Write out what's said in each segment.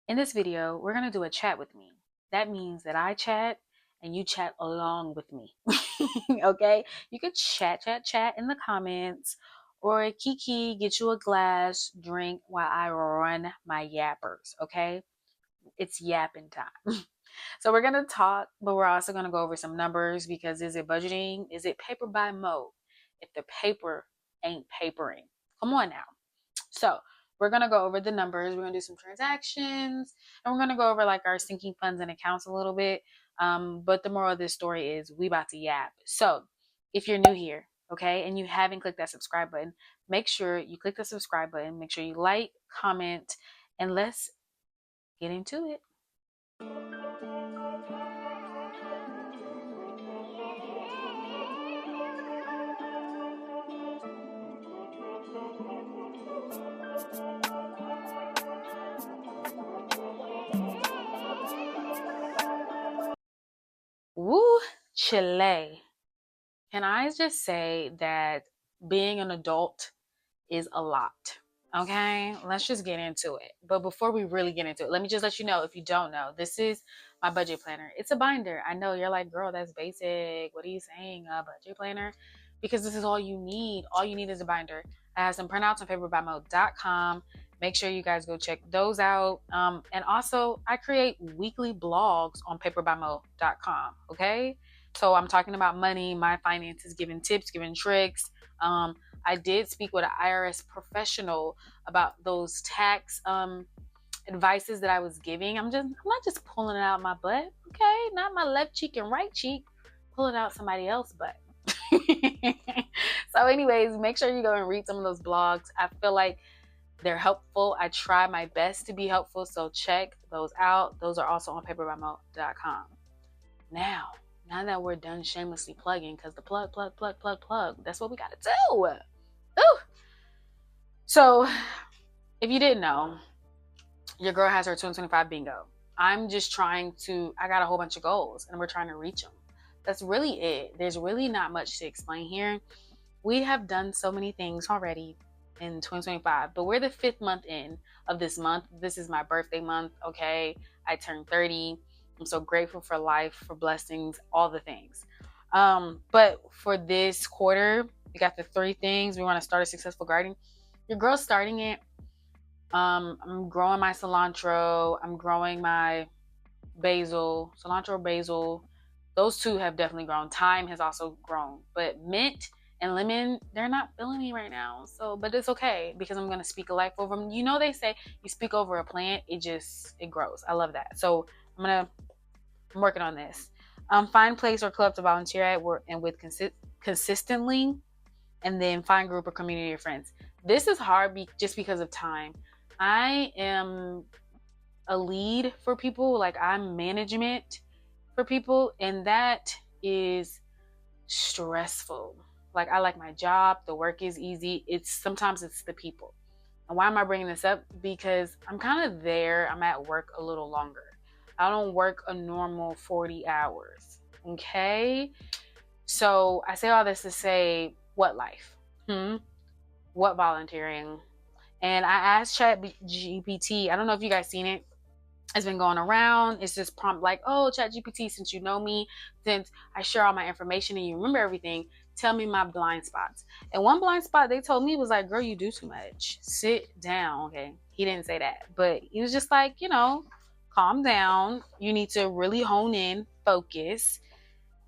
In this video, we're going to do a chat with me. That means that I chat and you chat along with me. Okay? You could chat in the comments, or Kiki, get you a glass, drink while I run my yappers. Okay? It's yapping time. So we're going to talk, but we're also going to go over some numbers, because is it budgeting? Is it paper by mo? If the paper ain't papering. Come on now. So we're going to go over the numbers. We're going to do some transactions, and we're going to go over like our sinking funds and accounts a little bit. But the moral of this story is we about to yap. So if you're new here, okay, and you haven't clicked that subscribe button, make sure you click the subscribe button. Make sure you like, comment, and let's get into it. Woo, Chile. Can I just say that being an adult is a lot? Okay, let's just get into it. But before we really get into it, let me just let you know, if you don't know, this is my budget planner. It's a binder. I know you're like, girl, that's basic. What are you saying? A budget planner? Because this is all you need. All you need is a binder. I have some printouts on paperbymo.com. Make sure you guys go check those out. And also, I create weekly blogs on paperbymo.com. Okay, so I'm talking about money, my finances, giving tips, giving tricks. I did speak with an IRS professional about those tax advices that I was giving. I'm not just pulling it out my butt, okay? Not my left cheek and right cheek, pulling out somebody else's butt. So anyways, make sure you go and read some of those blogs. I feel like they're helpful. I try my best to be helpful, so check those out. Those are also on paperbymo.com. Now that we're done shamelessly plugging, because the plug, that's what we gotta do. Ooh. So if you didn't know, your girl has her 2025 bingo. I'm just I got a whole bunch of goals and we're trying to reach them. That's really it. There's really not much to explain here. We have done so many things already in 2025, but we're the 5th month in of this month. This is my birthday month, okay? I turned 30. I'm so grateful for life, for blessings, all the things. But for this quarter, we got the 3 things. We want to start a successful garden. Your girl's starting it. I'm growing my cilantro. I'm growing my basil, cilantro, basil. Those 2 have definitely grown. Thyme has also grown, but mint and lemon, they're not feeling me right now. So, but it's okay, because I'm going to speak a life over them. You know, they say you speak over a plant, it grows. I love that. So I'm working on this. Find place or club to volunteer at and with consistently, and then find group or community of friends. This is hard just because of time. I am a lead for people, like I'm management for people, and that is stressful. Like, I like my job, the work is easy. Sometimes it's the people. And why am I bringing this up? Because I'm kind of there. I'm at work a little longer. I don't work a normal 40 hours. Okay? So I say all this to say, what life? What volunteering? And I asked ChatGPT. I don't know if you guys seen it. It's been going around. It's just prompt like, oh, ChatGPT, since you know me, since I share all my information and you remember everything, tell me my blind spots. And one blind spot they told me was like, girl, you do too much. Sit down. Okay. He didn't say that, but he was just like, calm down. You need to really hone in, focus,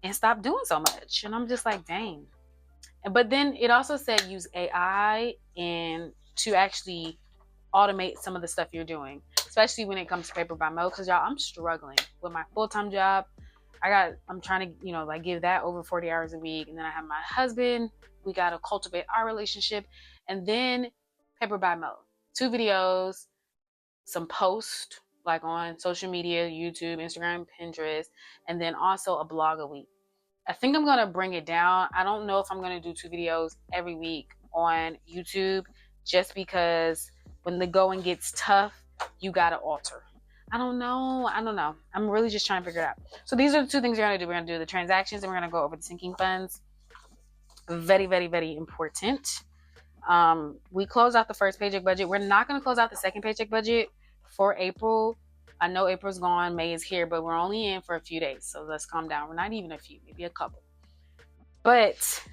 and stop doing so much. And I'm just like, dang. But then it also said use AI and to actually automate some of the stuff you're doing, especially when it comes to paper by mo. Because y'all, I'm struggling with my full-time job. I'm trying to, like, give that over 40 hours a week. And then I have my husband. We got to cultivate our relationship. And then paper by mo. 2 videos, some posts like on social media, YouTube, Instagram, Pinterest, and then also a blog a week. I think I'm going to bring it down. I don't know if I'm going to do 2 videos every week on YouTube, just because when the going gets tough, you got to alter. I don't know. I'm really just trying to figure it out. So these are the 2 things we're going to do. We're going to do the transactions, and we're going to go over the sinking funds. Very, very, very important. We close out the first paycheck budget. We're not going to close out the second paycheck budget for April, I know April's gone, May is here, but we're only in for a few days. So let's calm down. We're not even a few, maybe a couple. But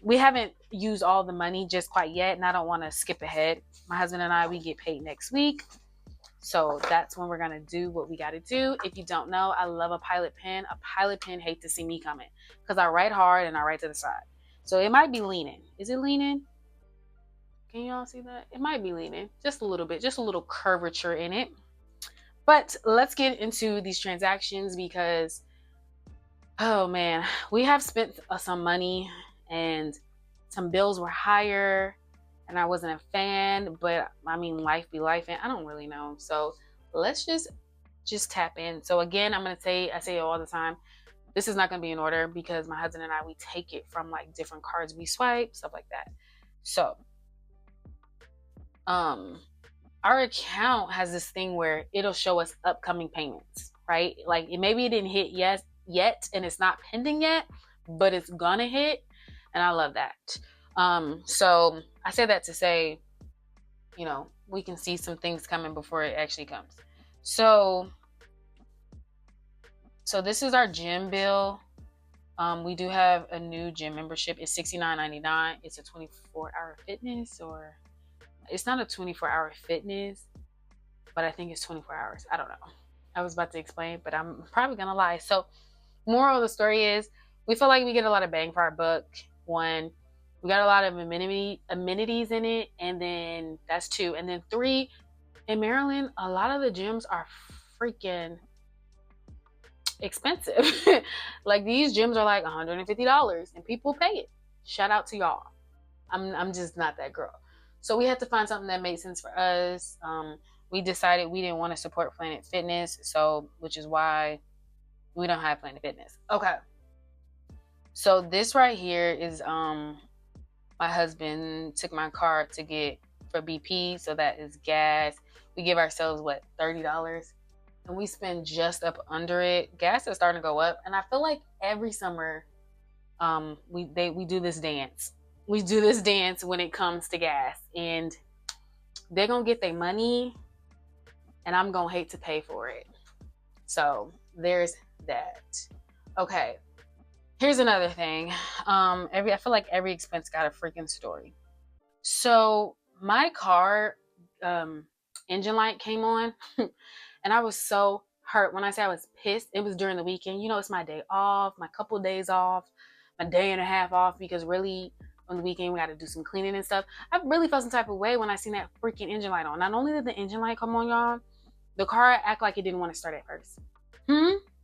we haven't used all the money just quite yet, and I don't want to skip ahead. My husband and I, we get paid next week. So that's when we're going to do what we got to do. If you don't know, I love a pilot pen. A pilot pen hates to see me coming because I write hard and I write to the side. So it might be leaning. Is it leaning? Can you all see that? It might be leaning just a little bit, just a little curvature in it. But let's get into these transactions because, oh man, we have spent some money and some bills were higher and I wasn't a fan, but I mean, life be life and I don't really know. So let's just tap in. So again, I say it all the time. This is not going to be in order because my husband and I, we take it from like different cards we swipe, stuff like that. So, our account has this thing where it'll show us upcoming payments, right? Like maybe it didn't hit yet, and it's not pending yet, but it's gonna hit, and I love that. So I say that to say, you know, we can see some things coming before it actually comes. So this is our gym bill. We do have a new gym membership. It's $69.99. It's a 24-hour fitness, or it's not a 24-hour fitness, but I think it's 24 hours. I don't know. I was about to explain, but I'm probably gonna lie. So moral of the story is we feel like we get a lot of bang for our buck. One, we got a lot of amenities in it, and then that's two. And then three, in Maryland, a lot of the gyms are freaking expensive. Like these gyms are like $150 and people pay it. Shout out to y'all. I'm just not that girl. So we had to find something that made sense for us. We decided we didn't want to support Planet Fitness, so which is why we don't have Planet Fitness. Okay. So this right here is my husband took my card to get for BP, so that is gas. We give ourselves what, $30, and we spend just up under it. Gas is starting to go up, and I feel like every summer we do this dance. We do this dance when it comes to gas, and they're gonna get their money and I'm gonna hate to pay for it. So there's that. Okay, here's another thing. I feel like every expense got a freaking story. So my car engine light came on and I was so hurt. When I say I was pissed, it was during the weekend. You know, it's my day off, my couple of days off, my day and a half off, because really on the weekend we got to do some cleaning and stuff. I really felt some type of way when I seen that freaking engine light on. Not only did the engine light come on, y'all, the car act like it didn't want to start at first.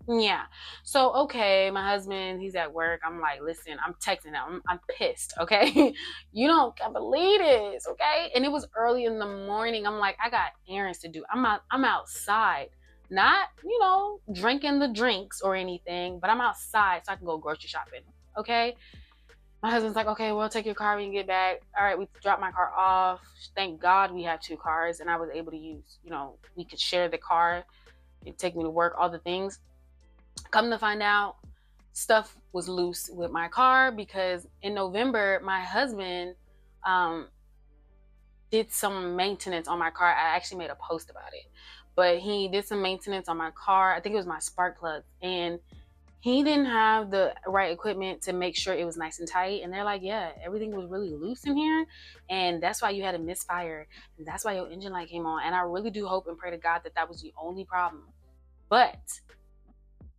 Yeah. So, okay, my husband, he's at work. I'm like, listen, I'm texting him. I'm pissed, okay? You don't believe this, okay? And it was early in the morning. I'm like, I got errands to do. I'm outside. Not, you know, drinking the drinks or anything, but I'm outside so I can go grocery shopping, okay? My husband's like, okay, we'll take your car when you get back. All right, we dropped my car off. Thank God we have two cars, and I was able to use, you know, we could share the car. It'd take me to work, all the things. Come to find out, stuff was loose with my car because in November, my husband did some maintenance on my car. I actually made a post about it. But he did some maintenance on my car. I think it was my spark plug. And he didn't have the right equipment to make sure it was nice and tight. And they're like, yeah, everything was really loose in here. And that's why you had a misfire. And that's why your engine light came on. And I really do hope and pray to God that that was the only problem. But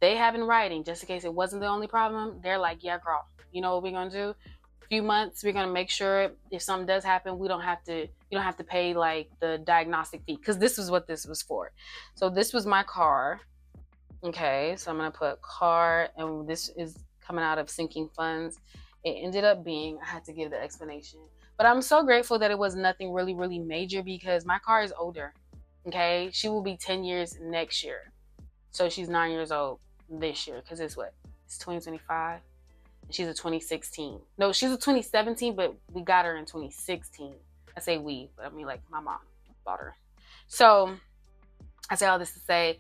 they have in writing, just in case it wasn't the only problem, they're like, yeah, girl, you know what we're going to do? A few months, we're going to make sure if something does happen, you don't have to pay like the diagnostic fee. Because this is what this was for. So this was my car. Okay, so I'm going to put car, and this is coming out of sinking funds. It ended up being, I had to give the explanation. But I'm so grateful that it was nothing really, really major because my car is older. Okay, she will be 10 years next year. So she's 9 years old this year because it's 2025. And she's a 2016. No, she's a 2017, but we got her in 2016. I say we, but I mean like my mom bought her. So I say all this to say,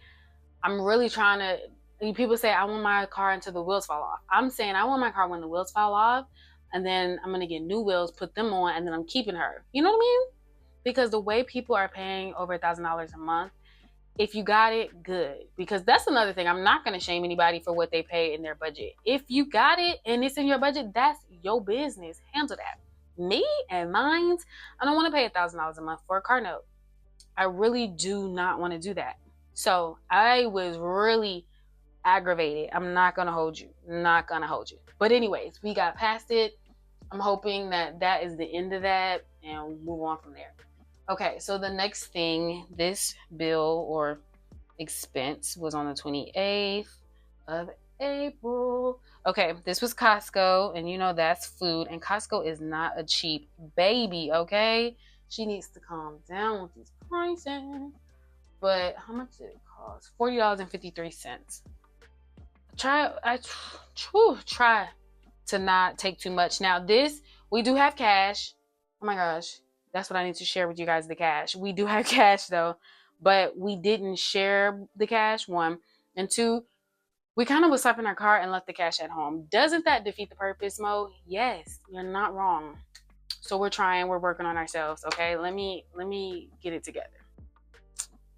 I'm really trying to, people say I want my car until the wheels fall off. I'm saying I want my car when the wheels fall off, and then I'm going to get new wheels, put them on, and then I'm keeping her. You know what I mean? Because the way people are paying over $1,000 a month, If you got it, good. Because that's another thing. I'm not going to shame anybody for what they pay in their budget. If you got it and it's in your budget, that's your business. Handle that. Me and mine, I don't want to pay $1,000 a month for a car note. I really do not want to do that. So I was really aggravated. I'm not going to hold you. Not going to hold you. But anyways, we got past it. I'm hoping that that is the end of that and we'll move on from there. Okay, so the next thing, this bill or expense was on the 28th of April. Okay, this was Costco, and you know that's food, and Costco is not a cheap baby, okay? She needs to calm down with these prices. But how much did it cost? $40.53. Try to not take too much. Now this, we do have cash. Oh my gosh. That's what I need to share with you guys, the cash. We do have cash though, but we didn't share the cash, one. And two, we kind of was stopping our car and left the cash at home. Doesn't that defeat the purpose, Mo? Yes, you're not wrong. So we're trying, we're working on ourselves, okay? Let me get it together.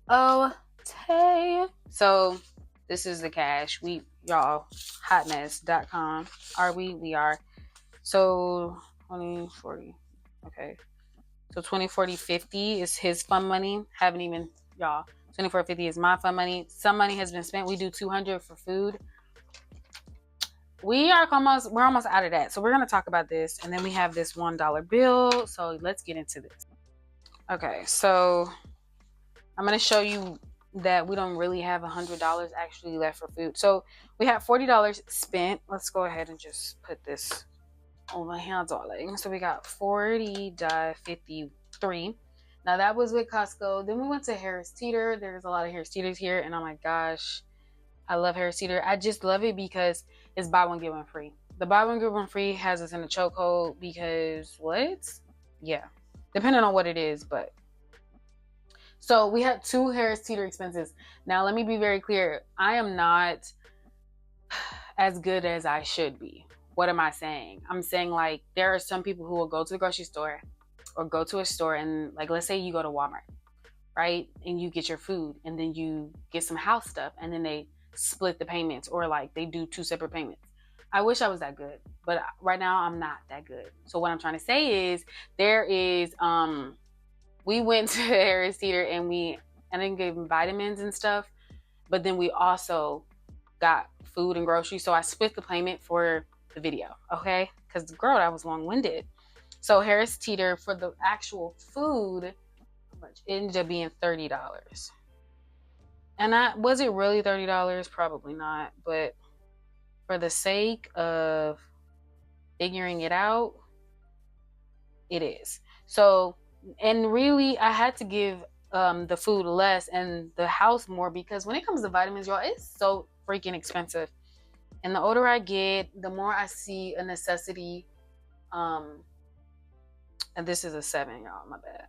Okay. So this is the cash. Y'all, hotmess.com. Are we? We are. So 20, 40. Okay. So 20, 40, 50 is his fund money. Haven't even, y'all. 24.50 is my fund money. Some money has been spent. We do $200 for food. We're almost out of that. So we're gonna talk about this, and then we have this $1 bill. So let's get into this. Okay, so I'm gonna show you that we don't really have $100 actually left for food. So we have $40 spent. Let's go ahead and just put this over here, darling. So we got $40.53. Now that was with Costco. Then we went to Harris Teeter. There's a lot of Harris Teeters here, and oh my gosh, I love Harris Teeter. I just love it because it's buy one get one free. The buy one get one free has us in a chokehold because what? Yeah, depending on what it is, but. So we had 2 Harris Teeter expenses. Now let me be very clear. I am not as good as I should be. What am I saying? I'm saying like there are some people who will go to the grocery store or go to a store and like let's say you go to Walmart, right? And you get your food and then you get some house stuff and then they split the payments or like they do 2 separate payments. I wish I was that good, but right now I'm not that good. So what I'm trying to say is there is we went to Harris Teeter and I didn't give them vitamins and stuff, but then we also got food and groceries. So I split the payment for the video, okay? Because girl, that was long-winded. So Harris Teeter for the actual food, how much? It ended up being $30. And was it really $30? Probably not. But for the sake of figuring it out, it is. So, and really, I had to give the food less and the house more because when it comes to vitamins, y'all, it's so freaking expensive. And the older I get, the more I see a necessity. And this is a 7, y'all, my bad.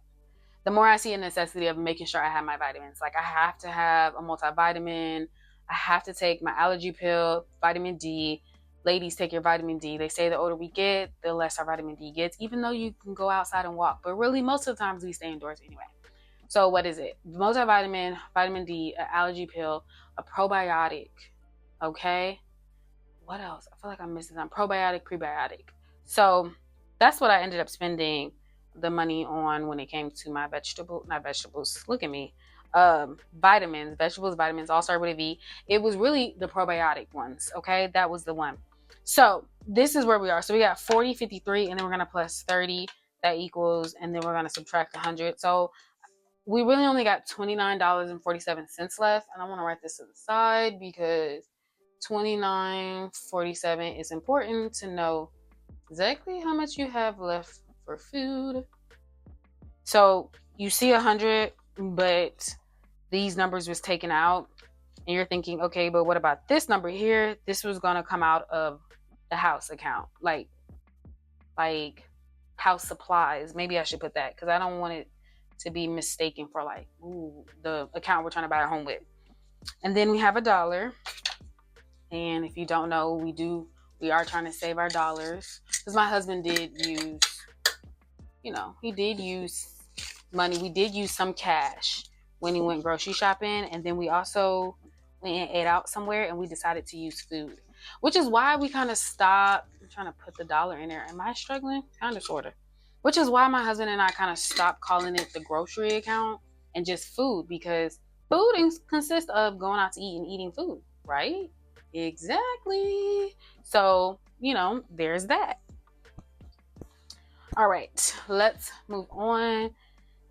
The more I see a necessity of making sure I have my vitamins. Like I have to have a multivitamin. I have to take my allergy pill, vitamin D. Ladies, take your vitamin D. They say the older we get, the less our vitamin D gets, even though you can go outside and walk. But really, most of the times we stay indoors anyway. So what is it? Multivitamin, vitamin D, an allergy pill, a probiotic, okay? What else? I feel like I'm missing something. Probiotic, prebiotic. So that's what I ended up spending the money on when it came to my not vegetables, look at me. Vitamins, vegetables, vitamins, all start with a V. It was really the probiotic ones, okay? That was the one. So this is where we are. So we got 40, 53, and then we're gonna plus 30. That equals, and then we're gonna subtract 100. So we really only got $29.47 left. And I want to write this to the side because $29.47 is important to know exactly how much you have left for food. So you see 100, but these numbers was taken out, and you're thinking, okay, but what about this number here? This was gonna come out of the house account, like house supplies. Maybe I should put that because I don't want it to be mistaken for like, ooh, the account we're trying to buy a home with. And then we have $1. And if you don't know, we are trying to save our dollars because my husband did use, he did use money. We did use some cash when he went grocery shopping. And then we also went and ate out somewhere, and we decided to use food, which is why we kind of stopped. I'm trying to put the dollar in there. Am I struggling? Kind of, sort of. Which is why my husband and I kind of stopped calling it the grocery account and just food, because food consists of going out to eat and eating food, right? Exactly. So, there's that. All right, let's move on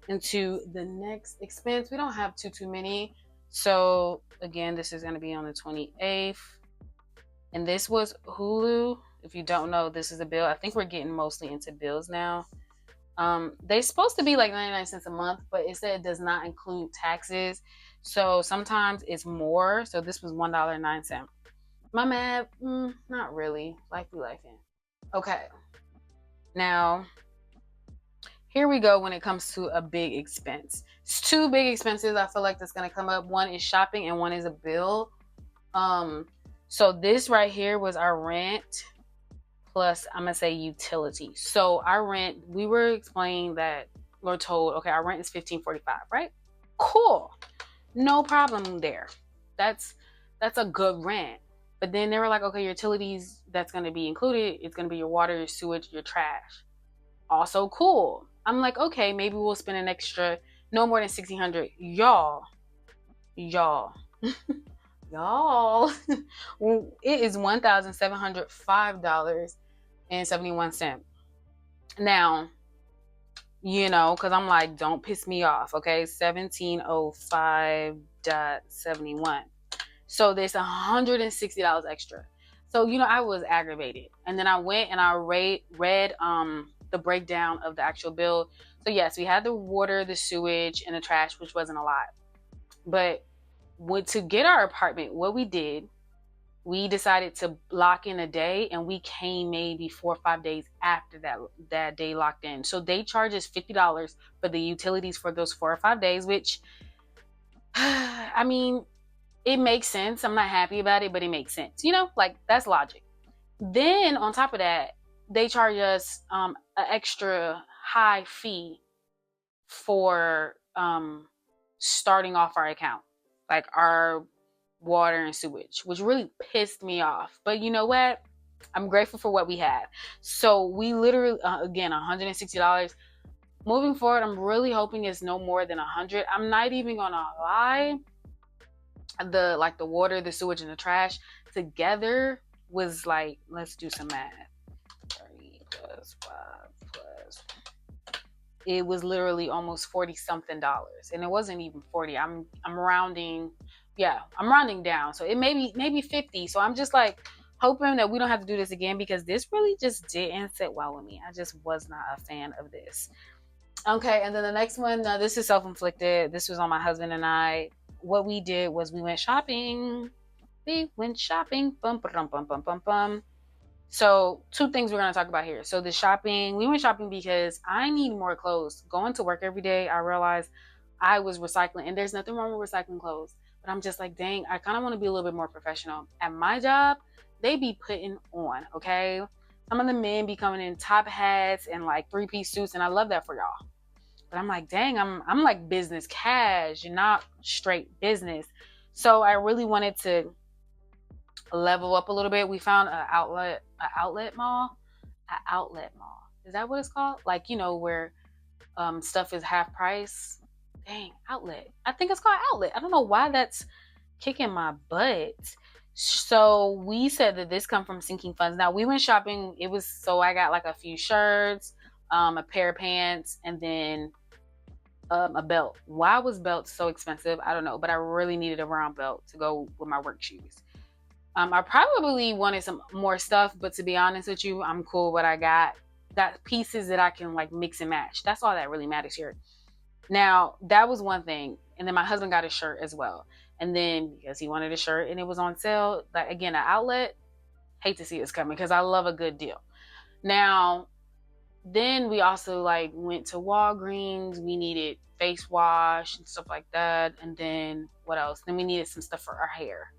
into the next expense. We don't have too many. So again, this is going to be on the 28th. And this was Hulu. If you don't know, this is a bill. I think we're getting mostly into bills now. They're supposed to be like 99 cents a month, but it said it does not include taxes. So sometimes it's more. So this was $1.09. My mad? Not really. Life be life in. Okay. Now, here we go when it comes to a big expense. It's two big expenses I feel like that's going to come up. One is shopping and one is a bill. So this right here was our rent plus, I'm going to say, utility. So our rent, we were explaining that, we're told, okay, our rent is $15.45, right? Cool. No problem there. That's a good rent. But then they were like, okay, your utilities that's going to be included, it's going to be your water, your sewage, your trash. Also cool. I'm like, okay, maybe we'll spend an extra no more than $1,600. Y'all. Y'all. It is $1,705.71. Now, because I'm like, don't piss me off, okay? 1705.71. So there's $160 extra. So, I was aggravated. And then I went and I read the breakdown of the actual bill. So yes, we had the water, the sewage, and the trash, which wasn't a lot. But to get our apartment, what we did, we decided to lock in a day, and we came maybe 4 or 5 days after that day locked in. So they charge us $50 for the utilities for those 4 or 5 days, which, I mean, it makes sense. I'm not happy about it, but it makes sense. Like, that's logic. Then on top of that, they charge us an extra high fee for starting off our account, like our water and sewage, which really pissed me off. But you know what? I'm grateful for what we have. So we literally, again, $160. Moving forward, I'm really hoping it's no more than $100. I'm not even gonna lie. The water, the sewage, and the trash together was like, let's do some math. 30 plus 5 plus. It was literally almost 40 something dollars, and it wasn't even 40. I'm rounding. Yeah, I'm rounding down. So it maybe 50. So I'm just like hoping that we don't have to do this again, because this really just didn't sit well with me. I just was not a fan of this. Okay, and then the next one, this is self-inflicted. This was on my husband and I. What we did was we went shopping. So 2 things we're going to talk about here. So the shopping, we went shopping because I need more clothes. Going to work every day, I realized I was recycling, and there's nothing wrong with recycling clothes. But I'm just like, dang, I kind of want to be a little bit more professional. At my job, they be putting on, okay? Some of the men be coming in top hats and like 3-piece suits, and I love that for y'all. But I'm like, dang, I'm like business cash and not straight business. So I really wanted to level up a little bit. We found an outlet mall. Is that what it's called? Like, where stuff is half price. Dang, outlet. I think it's called outlet. I don't know why that's kicking my butt. So we said that this come from sinking funds. Now we went shopping. I got like a few shirts, a pair of pants, and then a belt. Why was belts so expensive? I don't know, but I really needed a round belt to go with my work shoes. I probably wanted some more stuff, but to be honest with you, I'm cool with what I got. Got pieces that I can like mix and match. That's all that really matters here. Now, that was one thing. And then my husband got a shirt as well. And then because he wanted a shirt and it was on sale, like again, an outlet, hate to see this coming because I love a good deal. Now, then we also like went to Walgreens. We needed face wash and stuff like that. And then what else? Then we needed some stuff for our hair.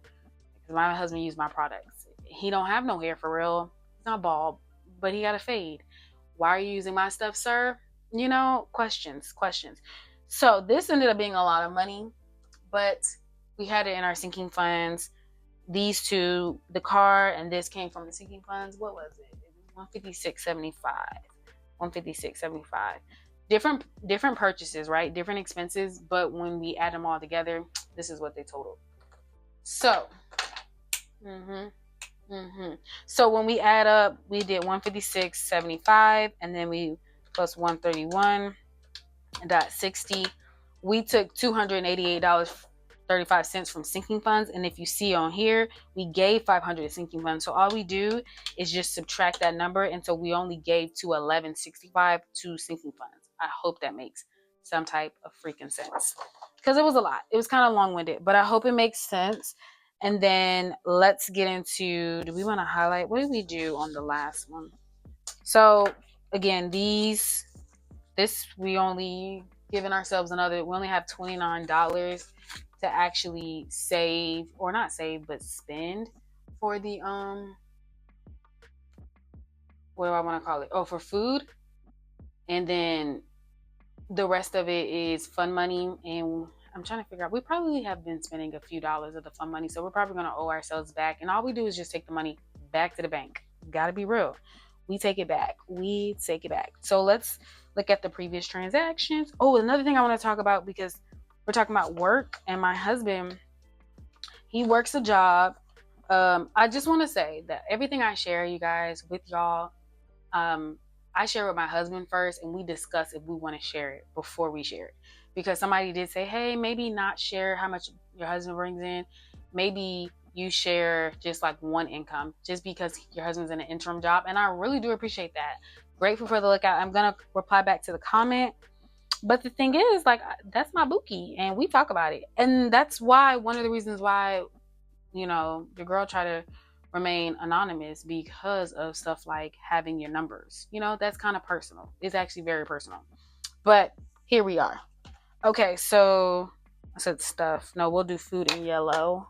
Because my husband used my products. He don't have no hair for real. He's not bald, but he got a fade. Why are you using my stuff, sir? Questions. So this ended up being a lot of money, but we had it in our sinking funds. These two, the car and this, came from the sinking funds. What was it? It was $156.75. $156.75. Different purchases, right? Different expenses, but when we add them all together, this is what they totaled. So, so when we add up, we did $156.75, and then we plus $131.60. We took $288.35 from sinking funds, and if you see on here, we gave $500 sinking funds. So all we do is just subtract that number until we only gave $211.65 to sinking funds. I hope that makes some type of freaking sense, because it was a lot. It was kind of long-winded, but I hope it makes sense. And then let's get into, do we want to highlight, what did we do on the last one? So again, this we only given ourselves we only have $29 to actually save, or not save, but spend for the what do I want to call it? Oh, for food. And then the rest of it is fun money. And I'm trying to figure out, we probably have been spending a few dollars of the fun money, so we're probably going to owe ourselves back. And all we do is just take the money back to the bank. Gotta be real. We take it back. So let's look at the previous transactions. Oh, another thing I want to talk about, because we're talking about work, and my husband, he works a job. I just want to say that everything I share, you guys, with y'all, I share with my husband first, and we discuss if we want to share it before we share it. Because somebody did say, hey, maybe not share how much your husband brings in. Maybe you share just like one income, just because your husband's in an interim job. And I really do appreciate that. Grateful for the lookout. I'm going to reply back to the comment. But the thing is, like, that's my bookie, and we talk about it. And that's why, one of the reasons why, you know, your girl try to remain anonymous, because of stuff like having your numbers. You know, that's kind of personal. It's actually very personal. But here we are. Okay, so I said stuff. No, we'll do food in yellow.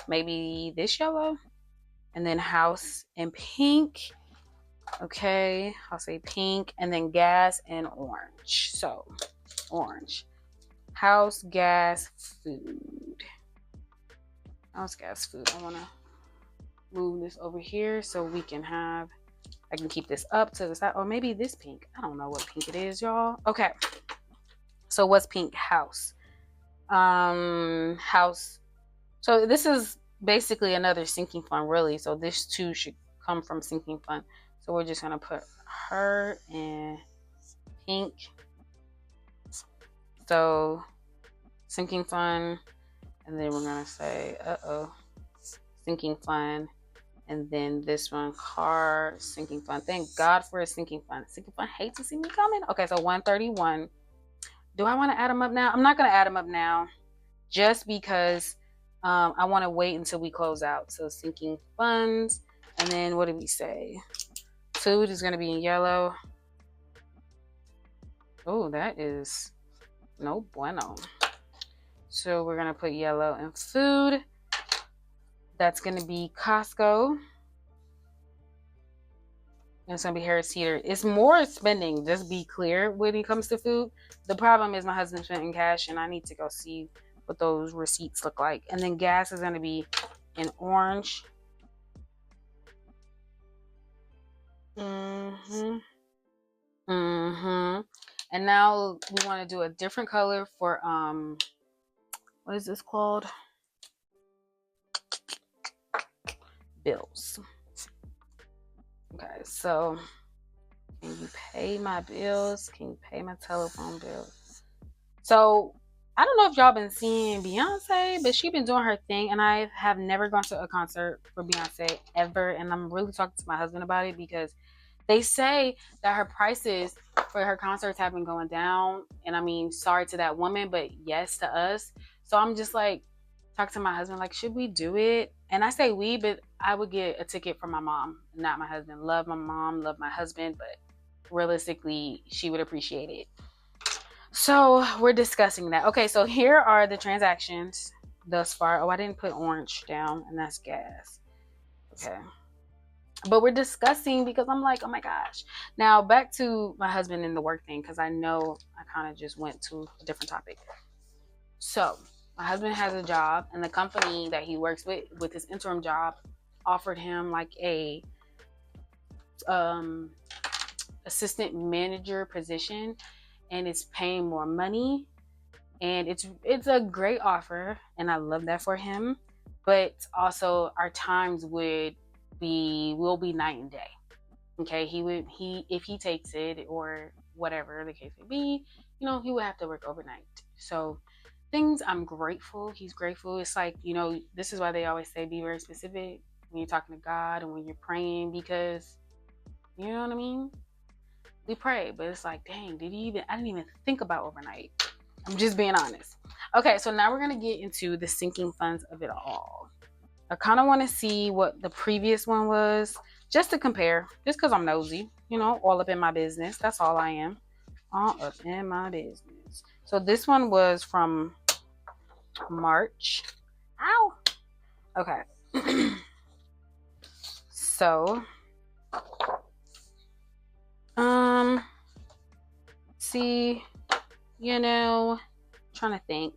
Maybe this yellow. And then house in pink. Okay, I'll say pink. And then gas in orange. So, orange. House, gas, food. House, gas, food. I want to move this over here so we can have, I can keep this up to the side. Or maybe this pink. I don't know what pink it is, y'all. Okay. So what's pink? House. House. So this is basically another sinking fund, really. So this too should come from sinking fund. So we're just gonna put her in pink. So sinking fund, and then we're gonna say sinking fund, and then this one, car, sinking fund. Thank God for a sinking fund. Sinking fund hate to see me coming. Okay, so 131. Do I want to add them up now? I'm not going to add them up now, just because I want to wait until we close out. So sinking funds, and then what did we say? Food is going to be in yellow. Oh, that is no bueno. So we're going to put yellow in food. That's going to be Costco. And it's going to be Harris Teeter. It's more spending, just be clear, when it comes to food. The problem is my husband spent in cash, and I need to go see what those receipts look like. And then gas is going to be in orange. And now we want to do a different color for, what is this called? Bills. Okay, so can you pay my bills? Can you pay my telephone bills? So I don't know if y'all been seeing Beyonce, but she been doing her thing, and I have never gone to a concert for Beyonce ever. And I'm really talking to my husband about it, because they say that her prices for her concerts have been going down. And I mean, sorry to that woman, but yes to us. So I'm just like, talk to my husband, like, should we do it? And I say we, but I would get a ticket for my mom, not my husband. Love my mom, love my husband, but realistically, she would appreciate it. So we're discussing that. Okay, so here are the transactions thus far. Oh, I didn't put orange down, and that's gas. Okay. But we're discussing because I'm like, oh my gosh. Now back to my husband and the work thing, because I know I kind of just went to a different topic. So my husband has a job, and the company that he works with his interim job, offered him like a um, assistant manager position, and it's paying more money, and it's a great offer, and I love that for him. But also our times will be night and day. Okay, he if he takes it or whatever the case may be, he would have to work overnight. So things, I'm grateful. He's grateful. It's like, this is why they always say be very specific when you're talking to God and when you're praying, because you know what I mean? We pray, but it's like, dang, I didn't even think about overnight. I'm just being honest. Okay, so now we're gonna get into the sinking funds of it all. I kind of want to see what the previous one was, just to compare, just because I'm nosy, all up in my business. That's all I am. All up in my business. So this one was from March. Ow. Okay. So, see, trying to think.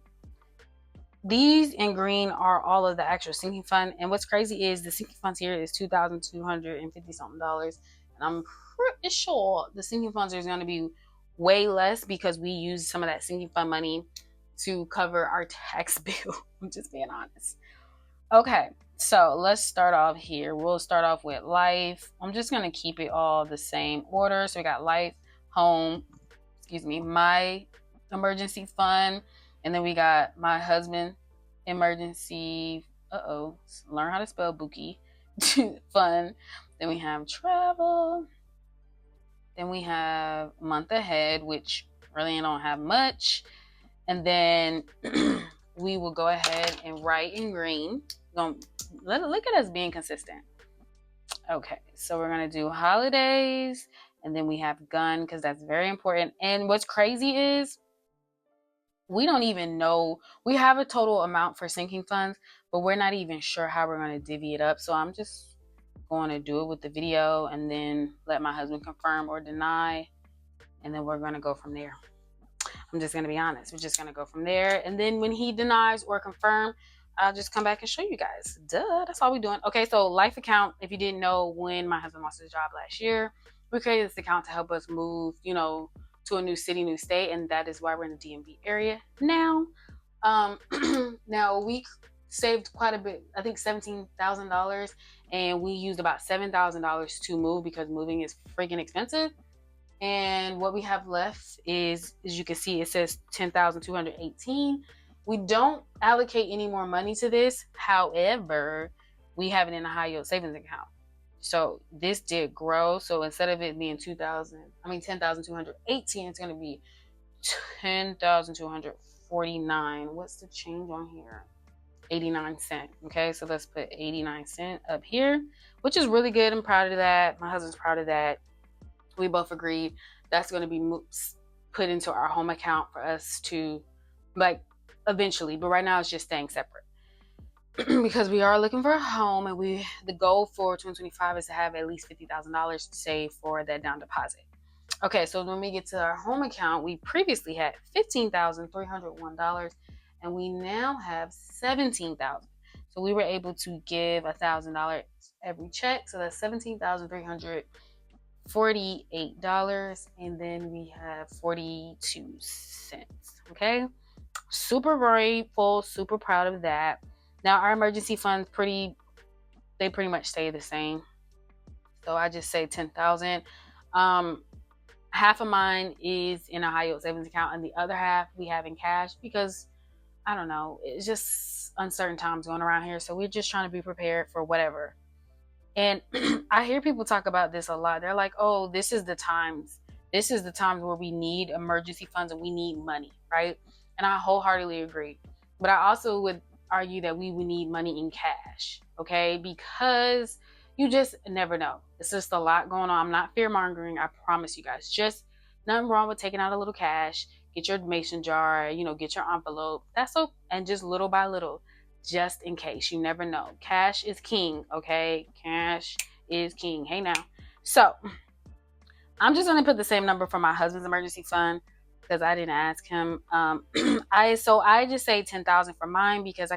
These in green are all of the actual sinking fund, and what's crazy is the sinking funds here is $2,250 something, and I'm pretty sure the sinking funds are going to be way less because we use some of that sinking fund money to cover our tax bill. I'm just being honest. Okay, so let's start off here. We'll start off with life. I'm just going to keep it all the same order. So we got life, home, my emergency fund, and then we got my husband emergency learn how to spell Buki fund. Then we have travel. Then we have month ahead, which really don't have much. And then we will go ahead and write in green. Look at us being consistent. Okay, so we're gonna do holidays, and then we have gun, because that's very important. And what's crazy is we don't even know. We have a total amount for sinking funds, but we're not even sure how we're going to divvy it up. So I'm just going to do it with the video and then let my husband confirm or deny, and then we're going to go from there. I'm just going to be honest. We're just going to go from there, and then when he denies or confirm, I'll just come back and show you guys. Duh, that's all we're doing. Okay, so life account, if you didn't know, when my husband lost his job last year, we created this account to help us move, to a new city, new state, and that is why we're in the DMV area now. Now we saved quite a bit, I think $17,000, and we used about $7,000 to move because moving is freaking expensive. And what we have left is, as you can see, it says $10,218. We don't allocate any more money to this. However, we have it in a high yield savings account. So this did grow. So instead of it being $10,218, it's going to be $10,249. What's the change on here? 89 cents. Okay, so let's put 89 cents up here, which is really good. I'm proud of that. My husband's proud of that. We both agreed that's going to be put into our home account for us to, like, eventually. But right now it's just staying separate. Because we are looking for a home, and the goal for 2025 is to have at least $50,000 saved for that down deposit. Okay, so when we get to our home account, we previously had $15,301, and we now have $17,000. So we were able to give $1,000 every check, so that's $17,348, and then we have 42 cents. Okay, super grateful, super proud of that. Now our emergency funds they pretty much stay the same. So I just say 10,000. Half of mine is in a high yield savings account, and the other half we have in cash because I don't know, it's just uncertain times going around here. So we're just trying to be prepared for whatever. And I hear people talk about this a lot. They're like, oh, this is the times where we need emergency funds and we need money, right? And I wholeheartedly agree. But I also would argue that we would need money in cash, okay? Because you just never know. It's just a lot going on. I'm not fear mongering, I promise you guys. Just nothing wrong with taking out a little cash, get your mason jar, get your envelope. That's so, and just little by little, just in case. You never know. Cash is king, okay? Cash is king. Hey now. So I'm just gonna put the same number for my husband's emergency fund because I didn't ask him. I just say 10,000 for mine because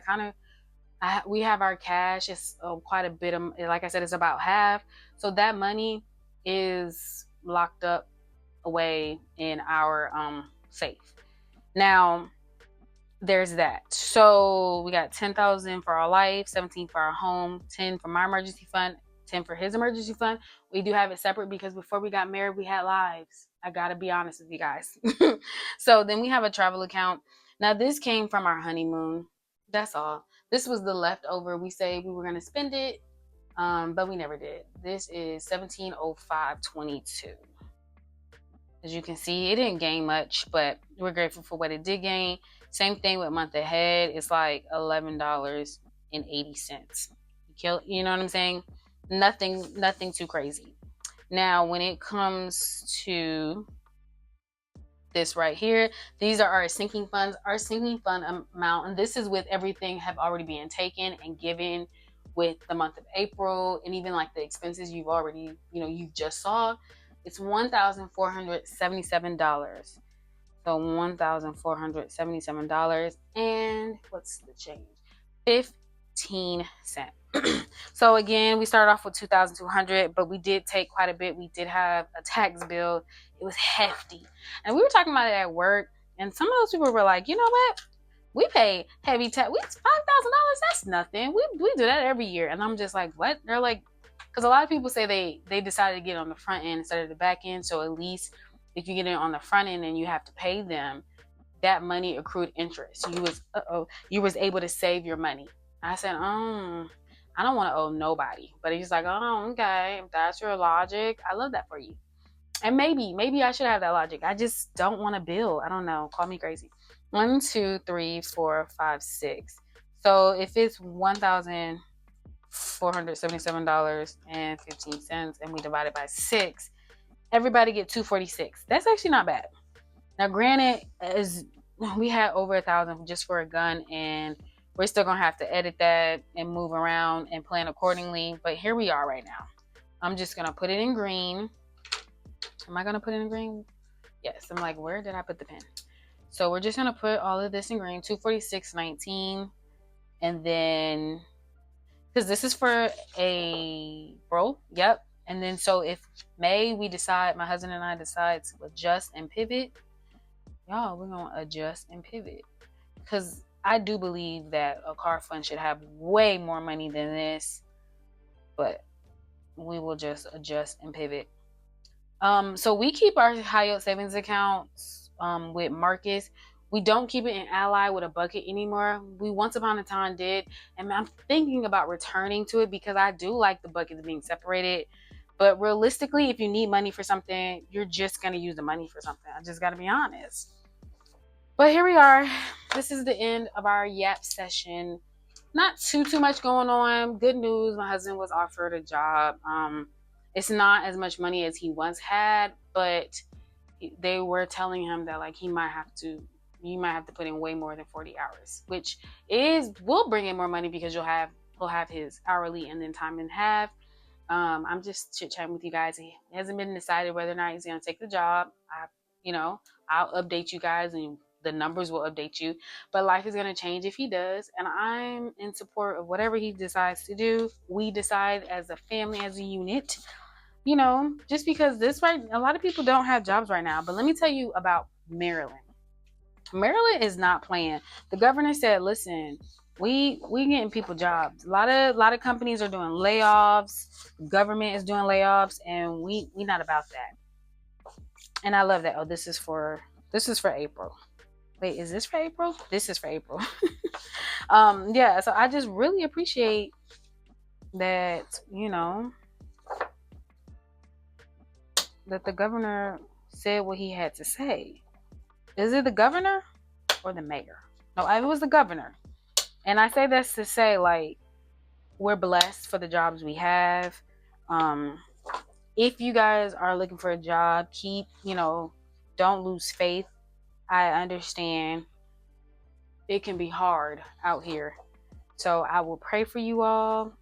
we have our cash. It's quite a bit of, like I said, it's about half. So that money is locked up away in our safe. Now there's that. So we got 10,000 for our life, 17 for our home, 10 for my emergency fund, 10 for his emergency fund. We do have it separate because before we got married, we had lives. I gotta be honest with you guys. So then we have a travel account. Now this came from our honeymoon. That's all. This was the leftover. We say we were gonna spend it, but we never did. This is 1705.22. As you can see, it didn't gain much, but we're grateful for what it did gain. Same thing with month ahead. It's like $11.80. You know what I'm saying? Nothing too crazy. Now, when it comes to this right here, these are our sinking funds. Our sinking fund amount, and this is with everything have already been taken and given with the month of April, and even like the expenses you've already, you just saw. It's $1,477. So $1,477, and what's the change? 15 cents. So again, we started off with 2,200, but we did take quite a bit. We did have a tax bill. It was hefty, and we were talking about it at work. And some of those people were like, "You know what? We pay heavy tax. We $5,000. That's nothing. We do that every year." And I'm just like, "What?" They're like, because a lot of people say they decided to get on the front end instead of the back end. So at least if you get it on the front end and you have to pay them, that money accrued interest. You was able to save your money. I said, I don't want to owe nobody. But he's like, oh, okay, if that's your logic, I love that for you. And maybe I should have that logic. I just don't want to bill. I don't know. Call me crazy. 1, 2, 3, 4, 5, 6. So if it's $1,477.15 and we divide it by 6, everybody get $246. That's actually not bad. Now, granted, as we had over 1,000 just for a gun, and we're still gonna have to edit that and move around and plan accordingly. But here we are right now. I'm just gonna put it in green. Am I gonna put it in green? Yes. I'm like, where did I put the pen? So we're just gonna put all of this in green. 246.19, and then because this is for April. Yep. And then so if May my husband and I decide to adjust and pivot, y'all, we're gonna adjust and pivot, because I do believe that a car fund should have way more money than this, but we will just adjust and pivot. So we keep our high yield savings accounts with Marcus. We don't keep it in Ally with a bucket anymore. We once upon a time did, and I'm thinking about returning to it because I do like the buckets being separated. But realistically, if you need money for something, you're just gonna use the money for something. I just gotta be honest. But here we are. This is the end of our yap session. Not too much going on. Good news, my husband was offered a job. It's not as much money as he once had, but they were telling him that like you might have to put in way more than 40 hours, which will bring in more money because he'll have his hourly and then time and half. I'm just chit-chatting with you guys. He hasn't been decided whether or not he's going to take the job. I'll update you guys, and the numbers will update you. But life is going to change if he does, and I'm in support of whatever he decides to do. We decide as a family, as a unit, just because a lot of people don't have jobs right now. But let me tell you about Maryland. Maryland is not playing. The governor said, listen, we getting people jobs. A lot of companies are doing layoffs. Government is doing layoffs, and we not about that. And I love that. Oh, this is for April. Wait, is this for April? This is for April. Yeah, so I just really appreciate that, that the governor said what he had to say. Is it the governor or the mayor? No, it was the governor. And I say this to say, like, we're blessed for the jobs we have. If you guys are looking for a job, don't lose faith. I understand it can be hard out here. So I will pray for you all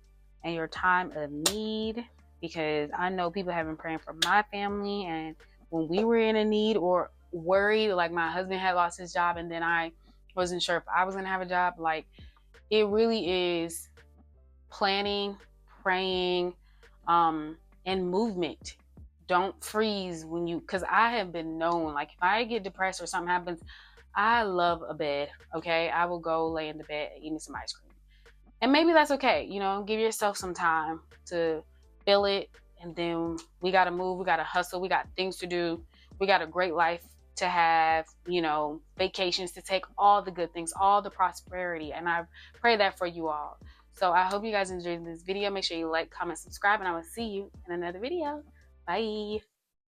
in your time of need. because I know people have been praying for my family. And when we were in a need or worried, like my husband had lost his job and then I wasn't sure if I was going to have a job, like it really is planning, praying, and movement. Don't freeze when you, because I have been known, like if I get depressed or something happens, I love a bed, okay? I will go lay in the bed eating some ice cream. And maybe that's okay, you know, give yourself some time to feel it. And then we got to move, we got to hustle, we got things to do, we got a great life to have, you know, vacations to take, all the good things, all the prosperity. And I pray that for you all. So I hope you guys enjoyed this video. Make sure you like, comment, subscribe, and I will see you in another video. Bye.